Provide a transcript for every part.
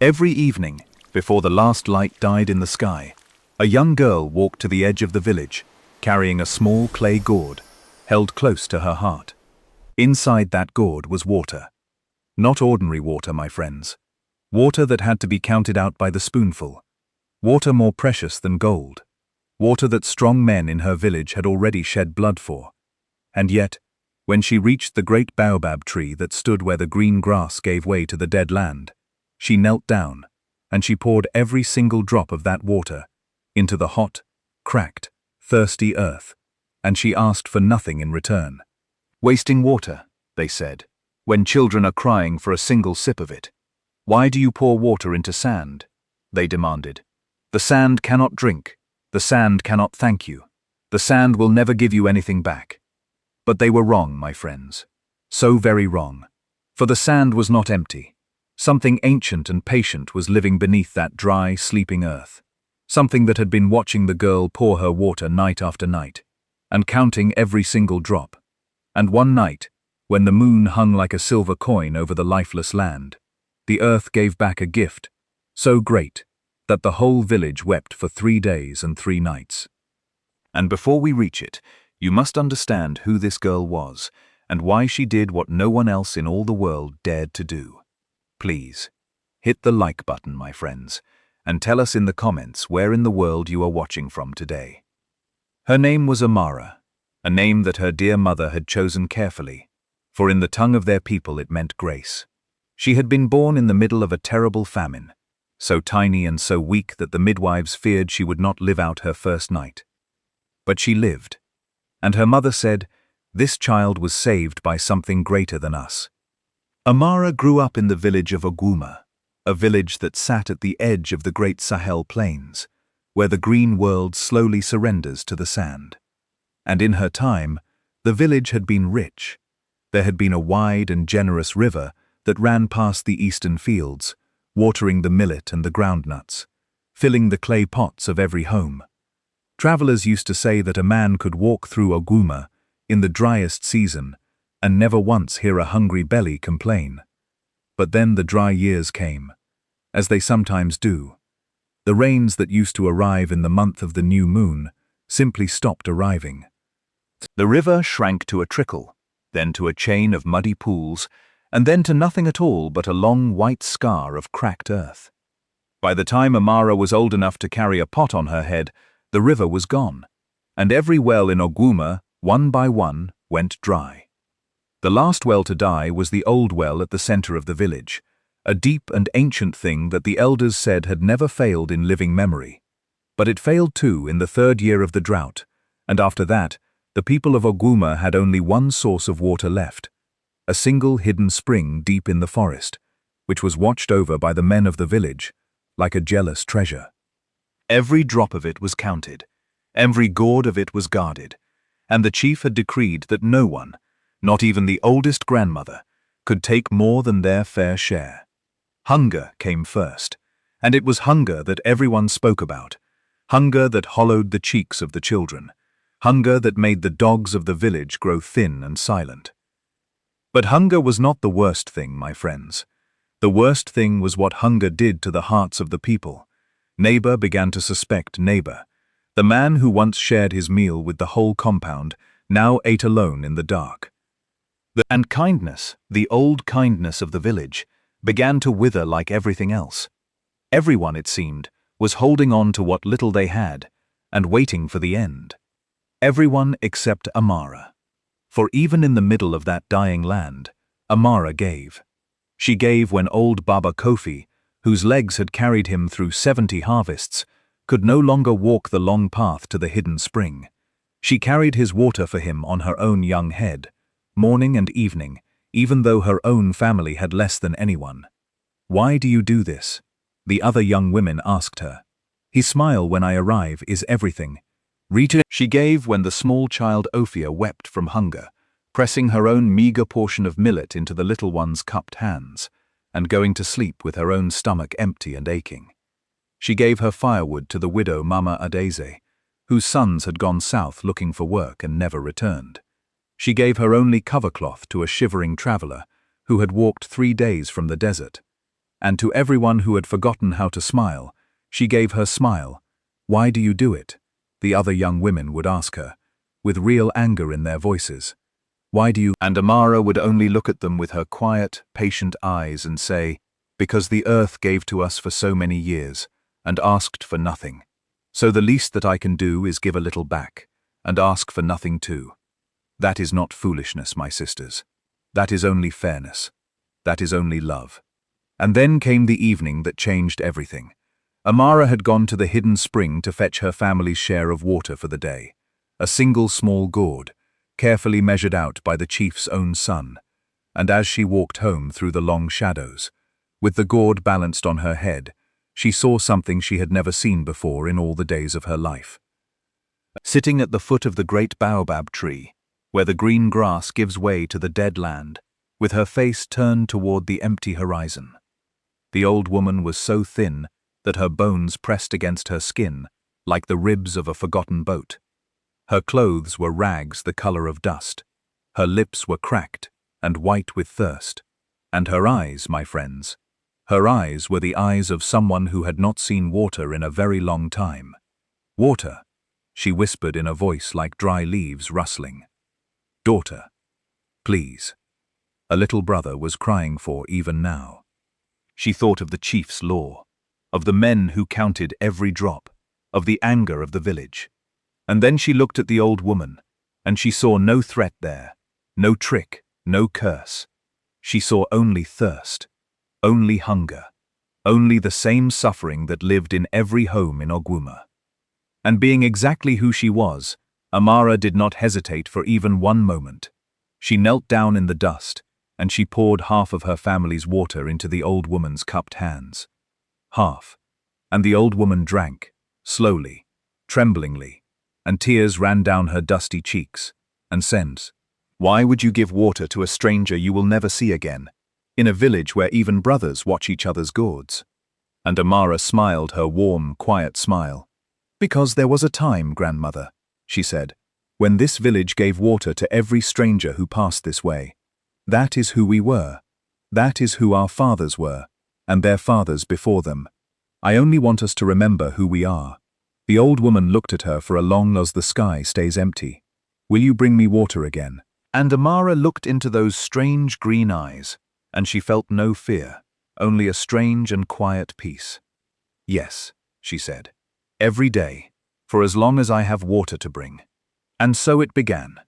Every evening, before the last light died in the sky, a young girl walked to the edge of the village, carrying a small clay gourd, held close to her heart. Inside that gourd was water. Not ordinary water, my friends. Water that had to be counted out by the spoonful. Water more precious than gold. Water that strong men in her village had already shed blood for. And yet, when she reached the great baobab tree that stood where the green grass gave way to the dead land, she knelt down, and she poured every single drop of that water into the hot, cracked, thirsty earth, and she asked for nothing in return. "Wasting water," they said, "when children are crying for a single sip of it. Why do you pour water into sand?" they demanded. "The sand cannot drink. The sand cannot thank you. The sand will never give you anything back." But they were wrong, my friends. So very wrong. For the sand was not empty. Something ancient and patient was living beneath that dry, sleeping earth. Something that had been watching the girl pour her water night after night, and counting every single drop. And one night, when the moon hung like a silver coin over the lifeless land, the earth gave back a gift, so great that the whole village wept for 3 days and 3 nights. And before we reach it, you must understand who this girl was, and why she did what no one else in all the world dared to do. Please, hit the like button, my friends, and tell us in the comments where in the world you are watching from today. Her name was Amara, a name that her dear mother had chosen carefully, for in the tongue of their people it meant grace. She had been born in the middle of a terrible famine, so tiny and so weak that the midwives feared she would not live out her first night. But she lived, and her mother said, "This child was saved by something greater than us." Amara grew up in the village of Oguma, a village that sat at the edge of the great Sahel plains, where the green world slowly surrenders to the sand. And in her time, the village had been rich. There had been a wide and generous river that ran past the eastern fields, watering the millet and the groundnuts, filling the clay pots of every home. Travelers used to say that a man could walk through Oguma in the driest season and never once hear a hungry belly complain. But then the dry years came, as they sometimes do. The rains that used to arrive in the month of the new moon simply stopped arriving. The river shrank to a trickle, then to a chain of muddy pools, and then to nothing at all but a long white scar of cracked earth. By the time Amara was old enough to carry a pot on her head, the river was gone, and every well in Oguma, one by one, went dry. The last well to die was the old well at the center of the village, a deep and ancient thing that the elders said had never failed in living memory. But it failed too in the 3rd year of the drought, and after that, the people of Oguma had only one source of water left, a single hidden spring deep in the forest, which was watched over by the men of the village, like a jealous treasure. Every drop of it was counted, every gourd of it was guarded, and the chief had decreed that no one, not even the oldest grandmother, could take more than their fair share. Hunger came first, and it was hunger that everyone spoke about, hunger that hollowed the cheeks of the children, hunger that made the dogs of the village grow thin and silent. But hunger was not the worst thing, my friends. The worst thing was what hunger did to the hearts of the people. Neighbor began to suspect neighbor. The man who once shared his meal with the whole compound now ate alone in the dark. And kindness, the old kindness of the village, began to wither like everything else. Everyone, it seemed, was holding on to what little they had and waiting for the end. Everyone except Amara. For even in the middle of that dying land, Amara gave. She gave when old Baba Kofi, whose legs had carried him through 70 harvests, could no longer walk the long path to the hidden spring. She carried his water for him on her own young head, morning and evening, even though her own family had less than anyone. "Why do you do this?" the other young women asked her. "His smile when I arrive is everything." Rita she gave when the small child Ophia wept from hunger, pressing her own meager portion of millet into the little one's cupped hands, and going to sleep with her own stomach empty and aching. She gave her firewood to the widow Mama Adeze, whose sons had gone south looking for work and never returned. She gave her only covercloth to a shivering traveler who had walked 3 days from the desert. And to everyone who had forgotten how to smile, she gave her smile. "Why do you do it?" the other young women would ask her, with real anger in their voices. "Why do you?" And Amara would only look at them with her quiet, patient eyes and say, "Because the earth gave to us for so many years, and asked for nothing. So the least that I can do is give a little back, and ask for nothing too. That is not foolishness, my sisters. That is only fairness. That is only love." And then came the evening that changed everything. Amara had gone to the hidden spring to fetch her family's share of water for the day. A single small gourd, carefully measured out by the chief's own son. And as she walked home through the long shadows, with the gourd balanced on her head, she saw something she had never seen before in all the days of her life. Sitting at the foot of the great baobab tree, where the green grass gives way to the dead land, with her face turned toward the empty horizon. The old woman was so thin that her bones pressed against her skin like the ribs of a forgotten boat. Her clothes were rags the color of dust. Her lips were cracked and white with thirst. And her eyes, my friends, her eyes were the eyes of someone who had not seen water in a very long time. "Water," she whispered in a voice like dry leaves rustling. "Daughter, please." A little brother was crying for even now. She thought of the chief's law, of the men who counted every drop, of the anger of the village. And then she looked at the old woman, and she saw no threat there, no trick, no curse. She saw only thirst, only hunger, only the same suffering that lived in every home in Ogwuma. And being exactly who she was, Amara did not hesitate for even one moment. She knelt down in the dust, and she poured half of her family's water into the old woman's cupped hands. Half. And the old woman drank, slowly, tremblingly, and tears ran down her dusty cheeks, and said, "Why would you give water to a stranger you will never see again, in a village where even brothers watch each other's gourds?" And Amara smiled her warm, quiet smile. "Because there was a time, grandmother," she said, "when this village gave water to every stranger who passed this way. That is who we were. That is who our fathers were, and their fathers before them. I only want us to remember who we are." The old woman looked at her for as long as the sky stays empty. "Will you bring me water again?" And Amara looked into those strange green eyes, and she felt no fear, only a strange and quiet peace. "Yes," she said, "every day, for as long as I have water to bring." And so it began.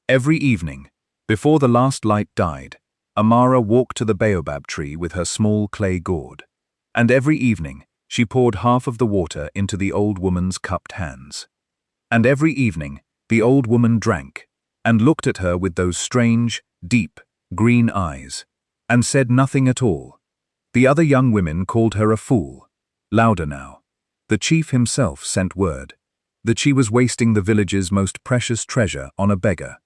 Every evening, before the last light died, Amara walked to the baobab tree with her small clay gourd. And every evening, she poured half of the water into the old woman's cupped hands. And every evening, the old woman drank, and looked at her with those strange, deep, green eyes, and said nothing at all. The other young women called her a fool. Louder now. The chief himself sent word that she was wasting the village's most precious treasure on a beggar,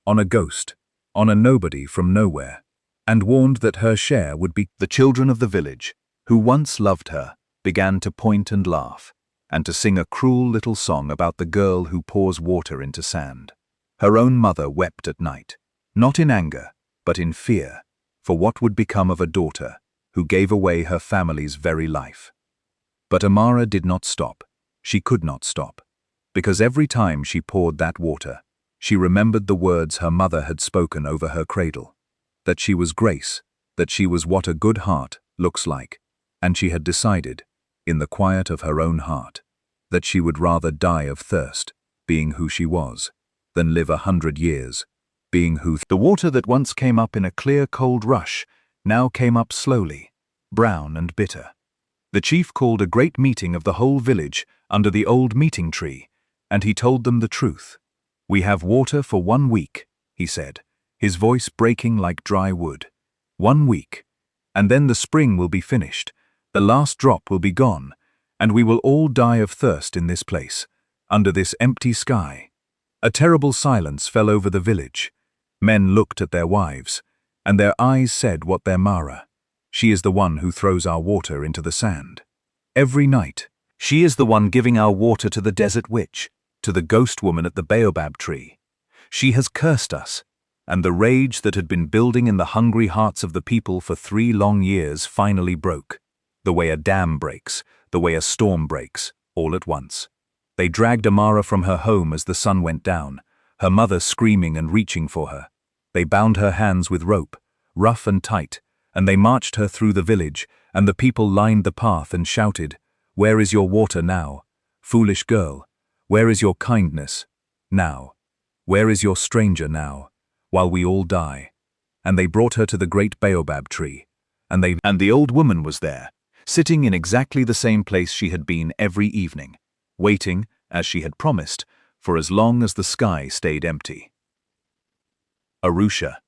on a ghost, on a nobody from nowhere, and warned that her share would be. The children of the village, who once loved her, began to point and laugh, and to sing a cruel little song about the girl who pours water into sand. Her own mother wept at night, not in anger, but in fear, for what would become of a daughter who gave away her family's very life. But Amara did not stop. She could not stop, because every time she poured that water, she remembered the words her mother had spoken over her cradle, that she was grace, that she was what a good heart looks like, and she had decided, in the quiet of her own heart, that she would rather die of thirst, being who she was, than live 100 years, being who. The water that once came up in a clear, cold rush now came up slowly, brown and bitter. The chief called a great meeting of the whole village under the old meeting tree, and he told them the truth. "We have water for 1 week," he said, his voice breaking like dry wood. 1 week, and then the spring will be finished, the last drop will be gone, and we will all die of thirst in this place, under this empty sky. A terrible silence fell over the village. Men looked at their wives, and their eyes said what their Mara. She is the one who throws our water into the sand. Every night, she is the one giving our water to the desert witch, to the ghost woman at the baobab tree. She has cursed us, and the rage that had been building in the hungry hearts of the people for 3 long years finally broke. the way a dam breaks, the way a storm breaks, all at once. They dragged Amara from her home as the sun went down, her mother screaming and reaching for her. They bound her hands with rope, rough and tight, and they marched her through the village, and the people lined the path and shouted, "Where is your water now? Foolish girl, where is your kindness? Now. Where is your stranger now, while we all die?" And they brought her to the great baobab tree, and the old woman was there, sitting in exactly the same place she had been every evening, waiting, as she had promised, for as long as the sky stayed empty. "Arusha,"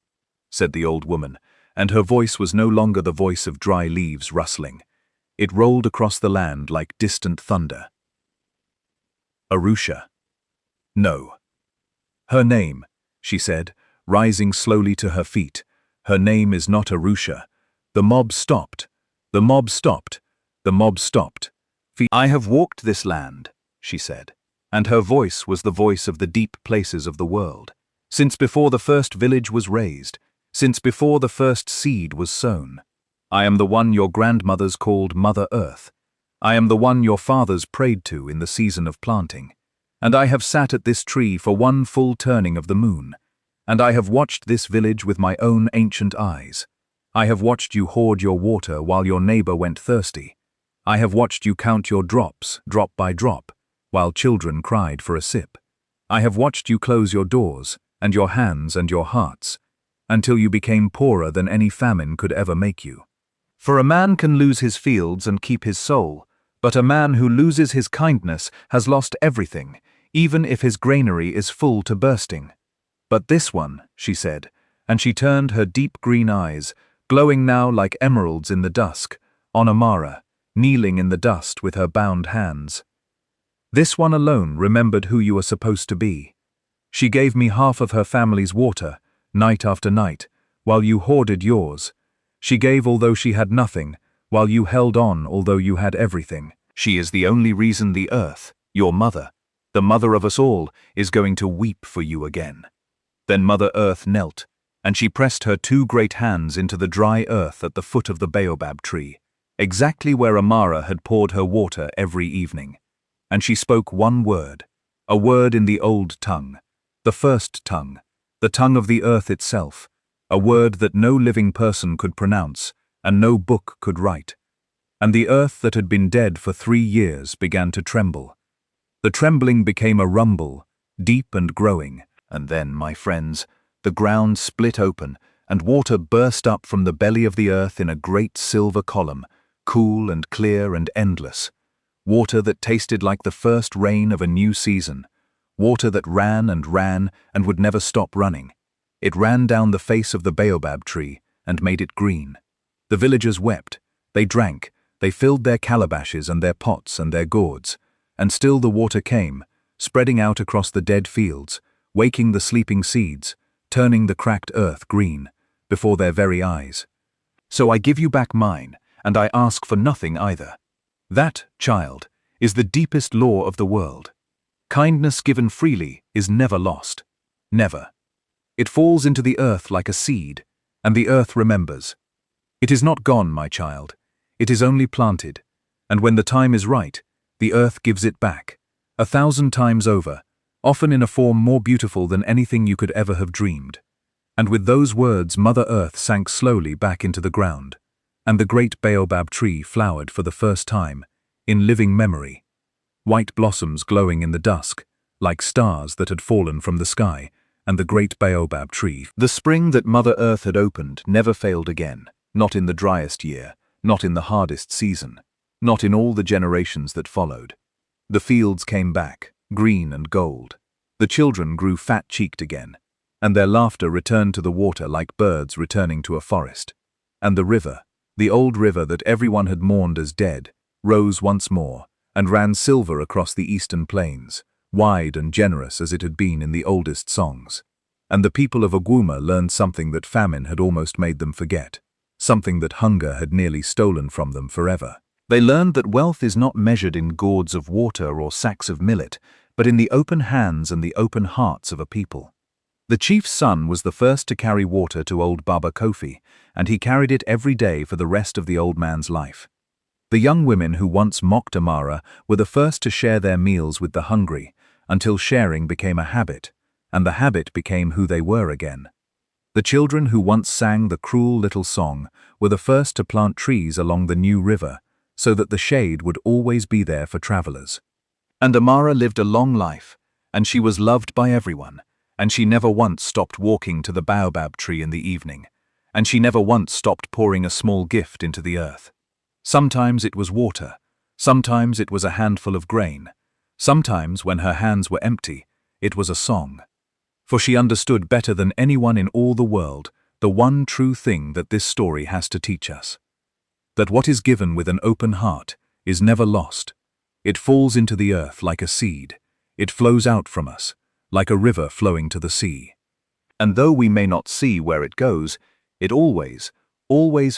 said the old woman, and her voice was no longer the voice of dry leaves rustling. It rolled across the land like distant thunder. "Arusha. No. Her name," she said, rising slowly to her feet, "her name is not Arusha. The mob stopped. The mob stopped. The mob stopped. I have walked this land," she said, and her voice was the voice of the deep places of the world, since before the first village was raised, since before the first seed was sown. I am the one your grandmothers called Mother Earth. I am the one your fathers prayed to in the season of planting. And I have sat at this tree for one full turning of the moon, and I have watched this village with my own ancient eyes. I have watched you hoard your water while your neighbor went thirsty. I have watched you count your drops, drop by drop, while children cried for a sip. I have watched you close your doors, and your hands and your hearts, until you became poorer than any famine could ever make you. For a man can lose his fields and keep his soul, but a man who loses his kindness has lost everything, even if his granary is full to bursting. But this one," she said, and she turned her deep green eyes, glowing now like emeralds in the dusk, on Amara, kneeling in the dust with her bound hands. "This one alone remembered who you are supposed to be. She gave me half of her family's water, night after night, while you hoarded yours. She gave although she had nothing, while you held on although you had everything. She is the only reason the earth, your mother, the mother of us all, is going to weep for you again." Then Mother Earth knelt, and she pressed her two great hands into the dry earth at the foot of the baobab tree, exactly where Amara had poured her water every evening. And she spoke one word, a word in the old tongue, the first tongue, the tongue of the earth itself, a word that no living person could pronounce and no book could write. And the earth that had been dead for 3 years began to tremble. The trembling became a rumble, deep and growing, and then, my friends, the ground split open, and water burst up from the belly of the earth in a great silver column, cool and clear and endless. Water that tasted like the first rain of a new season. Water that ran and would never stop running. It ran down the face of the baobab tree and made it green. The villagers wept, they drank, they filled their calabashes and their pots and their gourds, and still the water came, spreading out across the dead fields, waking the sleeping seeds, turning the cracked earth green, before their very eyes. So I give you back mine, and I ask for nothing either. That, child, is the deepest law of the world. Kindness given freely is never lost. Never. It falls into the earth like a seed, and the earth remembers. It is not gone, my child. It is only planted, and when the time is right, the earth gives it back, 1,000 times over, often in a form more beautiful than anything you could ever have dreamed. And with those words Mother Earth sank slowly back into the ground, and the great baobab tree flowered for the first time, in living memory. White blossoms glowing in the dusk, like stars that had fallen from the sky, and the great baobab tree. The spring that Mother Earth had opened never failed again, not in the driest year, not in the hardest season, not in all the generations that followed. The fields came back, green and gold. The children grew fat-cheeked again, and their laughter returned to the water like birds returning to a forest. And the river, the old river that everyone had mourned as dead, rose once more, and ran silver across the eastern plains, wide and generous as it had been in the oldest songs. And the people of Agwuma learned something that famine had almost made them forget, something that hunger had nearly stolen from them forever. They learned that wealth is not measured in gourds of water or sacks of millet, but in the open hands and the open hearts of a people. The chief's son was the first to carry water to old Baba Kofi, and he carried it every day for the rest of the old man's life. The young women who once mocked Amara were the first to share their meals with the hungry, until sharing became a habit, and the habit became who they were again. The children who once sang the cruel little song were the first to plant trees along the new river, so that the shade would always be there for travelers. And Amara lived a long life, and she was loved by everyone, and she never once stopped walking to the baobab tree in the evening, and she never once stopped pouring a small gift into the earth. Sometimes it was water, sometimes it was a handful of grain, sometimes when her hands were empty, it was a song. For she understood better than anyone in all the world the one true thing that this story has to teach us. That what is given with an open heart is never lost. It falls into the earth like a seed. It flows out from us, like a river flowing to the sea. And though we may not see where it goes, it always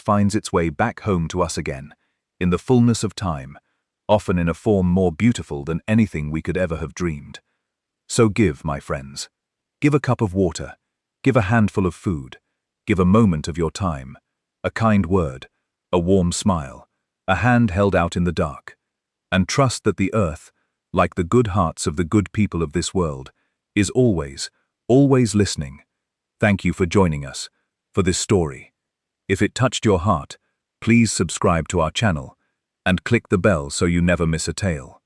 finds its way back home to us again, in the fullness of time, often in a form more beautiful than anything we could ever have dreamed. So give, my friends. Give a cup of water. Give a handful of food. Give a moment of your time. A kind word. A warm smile. A hand held out in the dark. And trust that the earth, like the good hearts of the good people of this world, is always listening. Thank you for joining us for this story. If it touched your heart, please subscribe to our channel and click the bell so you never miss a tale.